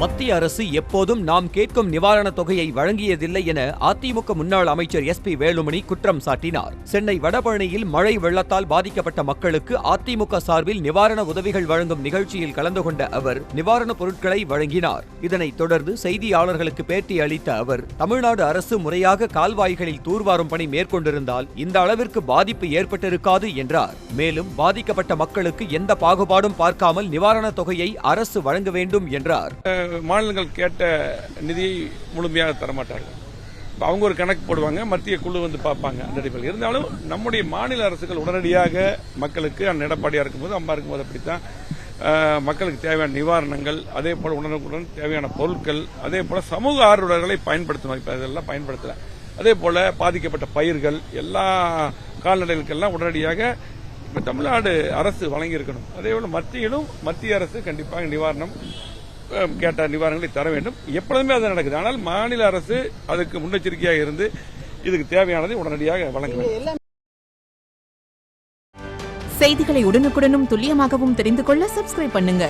மத்திய அரசு எப்போதும் நாம் கேட்கும் நிவாரணத் தொகையை வழங்கியதில்லை என அதிமுக முன்னாள் அமைச்சர் SP வேலுமணி குற்றம் சாட்டினார். சென்னை வடபழனியில் மழை வெள்ளத்தால் பாதிக்கப்பட்ட மக்களுக்கு அதிமுக சார்பில் நிவாரண உதவிகள் வழங்கும் நிகழ்ச்சியில் கலந்து கொண்ட அவர் நிவாரணப் பொருட்களை வழங்கினார். இதனைத் தொடர்ந்து செய்தியாளர்களுக்கு பேட்டி அளித்த அவர், தமிழ்நாடு அரசு முறையாக கால்வாய்களில் தூர்வாரும் பணி மேற்கொண்டிருந்தால் இந்த அளவிற்கு பாதிப்பு ஏற்பட்டிருக்காது என்றார். மேலும் பாதிக்கப்பட்ட மக்களுக்கு எந்த பாகுபாடும் பார்க்காமல் நிவாரணத் தொகையை அரசு வழங்க வேண்டும் என்றார். மாநிலங்கள் கேட்ட நிதியை முழுமையாக தரமாட்டார்கள். அவங்க ஒரு கணக்கு போடுவாங்க, மத்திய குழு வந்து பார்ப்பாங்க. அந்த அடிப்படையில் இருந்தாலும் நம்முடைய மாநில அரசுகள் உடனடியாக மக்களுக்கு எடப்பாடியா இருக்கும்போது அம்மா இருக்கும்போது அப்படித்தான் மக்களுக்கு தேவையான நிவாரணங்கள், அதே போல உடனுக்குடன் தேவையான பொருட்கள், அதே போல சமூக ஆர்வலர்களை பயன்படுத்தணும். இப்ப இதெல்லாம் பயன்படுத்தல. அதே போல பாதிக்கப்பட்ட பயிர்கள் எல்லா கால்நடைகளுக்கெல்லாம் உடனடியாக தமிழ்நாடு அரசு வழங்கியிருக்கணும். அதே போல மத்திய அரசு கண்டிப்பாக நிவாரணம் கேட்ட நிவாரணங்களை தர வேண்டும். எப்பொழுதுமே அது நடக்குது. ஆனால் மாநில அரசு அதுக்கு முன்னெச்சரிக்கையாக இருந்து இதுக்கு தேவையானதை உடனடியாக வழங்க வேண்டும். செய்திகளை உடனுக்குடனும் துல்லியமாகவும் தெரிந்து கொள்ள சப்ஸ்கிரைப் பண்ணுங்க.